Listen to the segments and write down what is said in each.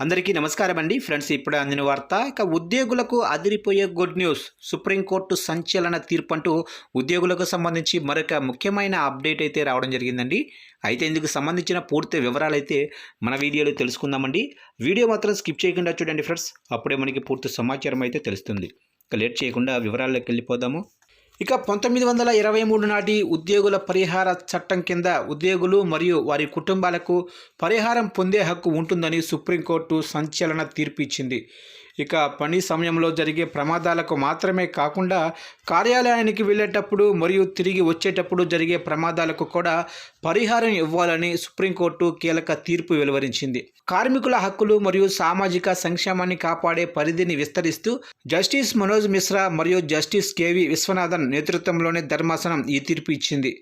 అందరికీ నమస్కారం అండి ఫ్రెండ్స్. ఇప్పుడే అందిన వార్త. ఇక ఉద్యోగులకు అదిరిపోయే గుడ్ న్యూస్. సుప్రీంకోర్టు సంచలన తీర్పు అంటూ ఉద్యోగులకు సంబంధించి మరొక ముఖ్యమైన అప్డేట్ అయితే రావడం జరిగిందండి. అయితే ఇందుకు సంబంధించిన పూర్తి వివరాలు అయితే మన వీడియోలో తెలుసుకుందామండి. వీడియో మాత్రం స్కిప్ చేయకుండా చూడండి ఫ్రెండ్స్. అప్పుడే మనకి పూర్తి సమాచారం అయితే తెలుస్తుంది. ఇక లేట్ చేయకుండా వివరాల్లోకి వెళ్ళిపోదాము. ఇక 1923 నాటి ఉద్యోగుల పరిహార చట్టం కింద ఉద్యోగులు మరియు వారి కుటుంబాలకు పరిహారం పొందే హక్కు ఉంటుందని సుప్రీంకోర్టు సంచలన తీర్పు ఇచ్చింది. ఇక పని సమయంలో జరిగే ప్రమాదాలకు మాత్రమే కాకుండా కార్యాలయానికి వెళ్ళేటప్పుడు మరియు తిరిగి వచ్చేటప్పుడు జరిగే ప్రమాదాలకు కూడా పరిహారం ఇవ్వాలని సుప్రీంకోర్టు కీలక తీర్పు వెలువరించింది. కార్మికుల హక్కులు మరియు సామాజిక సంక్షేమాన్ని కాపాడే పరిధిని విస్తరిస్తూ జస్టిస్ మనోజ్ మిశ్రా మరియు జస్టిస్ కేవి విశ్వనాథన్ నేతృత్వంలోని ధర్మాసనం ఈ తీర్పు ఇచ్చింది.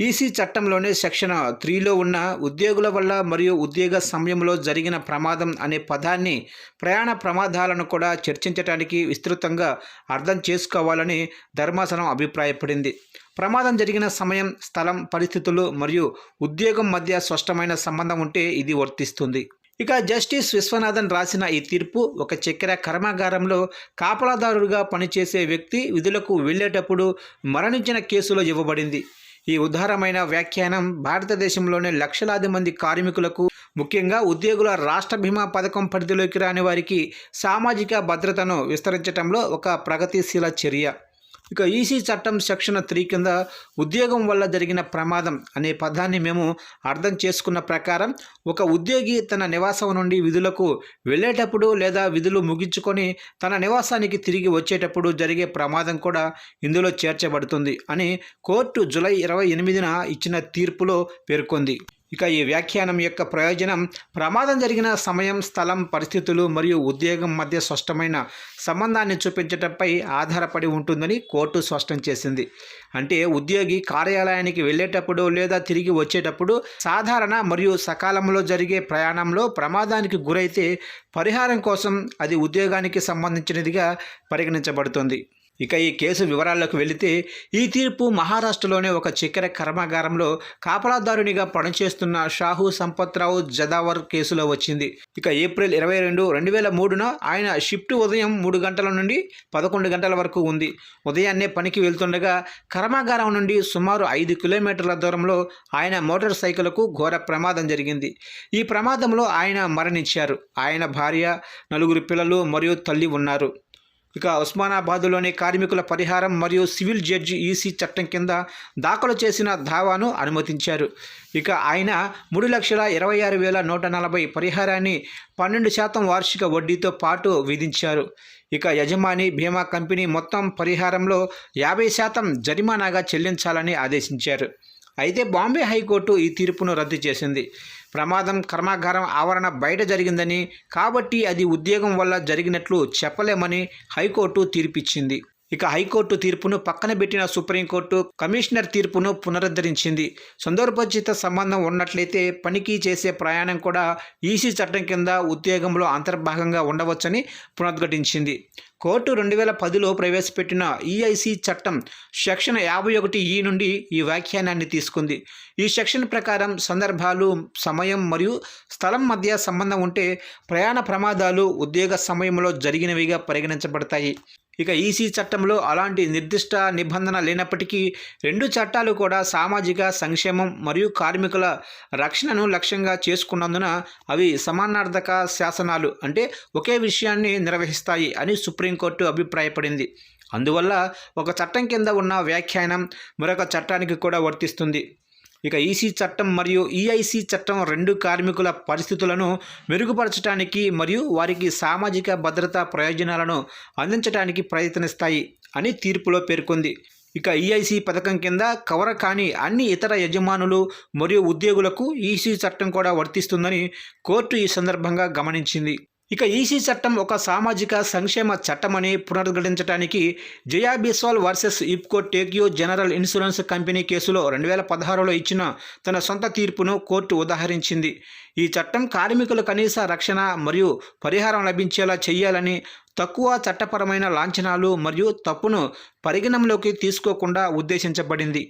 ఈసీ చట్టంలోనే సెక్షన్ 3లో ఉన్న ఉద్యోగుల వల్ల మరియు ఉద్యోగ సమయంలో జరిగిన ప్రమాదం అనే పదాన్ని ప్రయాణ ప్రమాదాలను కూడా చర్చించడానికి విస్తృతంగా అర్థం చేసుకోవాలని ధర్మాసనం అభిప్రాయపడింది. ప్రమాదం జరిగిన సమయం, స్థలం, పరిస్థితులు మరియు ఉద్యోగం మధ్య స్పష్టమైన సంబంధం ఉంటే ఇది వర్తిస్తుంది. ఇక జస్టిస్ విశ్వనాథన్ రాసిన ఈ తీర్పు ఒక చక్కెర కర్మాగారంలో కాపలాదారుగా పనిచేసే వ్యక్తి విధులకు వెళ్ళేటప్పుడు మరణించిన కేసులో ఇవ్వబడింది. ఈ ఉదారమైన వ్యాఖ్యానం భారతదేశంలోని లక్షలాది మంది కార్మికులకు, ముఖ్యంగా ఉద్యోగుల రాష్ట్ర బీమా పథకం పరిధిలోకి రాని వారికి సామాజిక భద్రతను విస్తరించడంలో ఒక ప్రగతిశీల చర్య. ఇక ఈసీ చట్టం సెక్షన్ 3 కింద ఉద్యోగం వల్ల జరిగిన ప్రమాదం అనే పదాన్ని మేము అర్థం చేసుకున్న ప్రకారం ఒక ఉద్యోగి తన నివాసం నుండి విధులకు వెళ్ళేటప్పుడు లేదా విధులు ముగించుకొని తన నివాసానికి తిరిగి వచ్చేటప్పుడు జరిగే ప్రమాదం కూడా ఇందులో చేర్చబడుతుంది అని కోర్టు జూలై 28న ఇచ్చిన తీర్పులో పేర్కొంది. ఇక ఈ వ్యాఖ్యానం యొక్క ప్రయోజనం ప్రమాదం జరిగిన సమయం, స్థలం, పరిస్థితులు మరియు ఉద్యోగం మధ్య స్పష్టమైన సంబంధాన్ని చూపించడంపై ఆధారపడి ఉంటుందని కోర్టు స్పష్టం చేసింది. అంటే ఉద్యోగి కార్యాలయానికి వెళ్ళేటప్పుడు లేదా తిరిగి వచ్చేటప్పుడు సాధారణ మరియు సకాలంలో జరిగే ప్రయాణంలో ప్రమాదానికి గురైతే పరిహారం కోసం అది ఉద్యోగానికి సంబంధించినదిగా పరిగణించబడుతుంది. ఇక ఈ కేసు వివరాల్లోకి వెళితే ఈ తీర్పు మహారాష్ట్రలోని ఒక చక్కెర కర్మాగారంలో కాపలాదారునిగా పనిచేస్తున్న షాహు సంపత్రావు జదావర్ కేసులో వచ్చింది. ఇక ఏప్రిల్ 22, 2003న ఆయన షిఫ్ట్ ఉదయం 3 గంటల నుండి 11 గంటల వరకు ఉంది. ఉదయాన్నే పనికి వెళ్తుండగా కర్మాగారం నుండి సుమారు 5 కిలోమీటర్ల దూరంలో ఆయన మోటార్ సైకిల్కు ఘోర ప్రమాదం జరిగింది. ఈ ప్రమాదంలో ఆయన మరణించారు. ఆయన భార్య, 4 పిల్లలు మరియు తల్లి ఉన్నారు. ఇక ఉస్మానాబాద్లోని కార్మికుల పరిహారం మరియు సివిల్ జడ్జి ఈసీ చట్టం కింద దాఖలు చేసిన దావాను అనుమతించారు. ఇక ఆయన 3,26,140 పరిహారాన్ని 12% వార్షిక వడ్డీతో పాటు విధించారు. ఇక యజమాని బీమా కంపెనీ మొత్తం పరిహారంలో 50% జరిమానాగా చెల్లించాలని ఆదేశించారు. అయితే బాంబే హైకోర్టు ఈ తీర్పును రద్దు చేసింది. ప్రమాదం కర్మాగారం ఆవరణ బయట జరిగిందని, కాబట్టి అది ఉద్యోగం వల్ల జరిగినట్లు చెప్పలేమని హైకోర్టు తీర్పిచ్చింది. ఇక హైకోర్టు తీర్పును పక్కన పెట్టిన సుప్రీంకోర్టు కమిషనర్ తీర్పును పునరుద్ధరించింది. సందర్భోచిత సంబంధం ఉన్నట్లయితే పనికి చేసే ప్రయాణం కూడా ఈసీ చట్టం కింద ఉద్యోగంలో అంతర్భాగంగా ఉండవచ్చని పునరుద్ఘాటించింది. కోర్టు 2010లో ప్రవేశపెట్టిన ఈఐసీ చట్టం సెక్షన్ 51E నుండి ఈ వ్యాఖ్యానాన్ని తీసుకుంది. ఈ సెక్షన్ ప్రకారం సందర్భాలు, సమయం మరియు స్థలం మధ్య సంబంధం ఉంటే ప్రయాణ ప్రమాదాలు ఉద్యోగ సమయంలో జరిగినవిగా పరిగణించబడతాయి. ఇక ఈసీ చట్టంలో అలాంటి నిర్దిష్ట నిబంధన లేనప్పటికీ 2 చట్టాలు కూడా సామాజిక సంక్షేమం మరియు కార్మికుల రక్షణను లక్ష్యంగా చేసుకున్నందున అవి సమానార్థక శాసనాలు, అంటే ఒకే విషయాన్ని నిర్వహిస్తాయి అని సుప్రీంకోర్టు అభిప్రాయపడింది. అందువల్ల ఒక చట్టం కింద ఉన్న వ్యాఖ్యానం మరొక చట్టానికి కూడా వర్తిస్తుంది. ఇక ఈసీ చట్టం మరియు ఈఐసీ చట్టం 2 కార్మికుల పరిస్థితులను మెరుగుపరచడానికి మరియు వారికి సామాజిక భద్రతా ప్రయోజనాలను అందించడానికి ప్రయత్నిస్తాయి అని తీర్పులో పేర్కొంది. ఇక ఈఐసీ పథకం కింద కవర్ కాని అన్ని ఇతర యజమానులు మరియు ఉద్యోగులకు ఈసీ చట్టం కూడా వర్తిస్తుందని కోర్టు ఈ సందర్భంగా గమనించింది. ఇక ఈసీ చట్టం ఒక సామాజిక సంక్షేమ చట్టమని పునరుద్ధరించడానికి Jaya Biswal versus IFFCO Tokyo general insurance company కేసులో 2016లో ఇచ్చిన తన సొంత తీర్పును కోర్టు ఉదాహరించింది. ఈ చట్టం కార్మికుల కనీస రక్షణ మరియు పరిహారం లభించేలా చేయాలని, తక్కువ చట్టపరమైన లాంఛనాలు మరియు తప్పును పరిగణనలోకి తీసుకోకుండా ఉద్దేశించబడింది.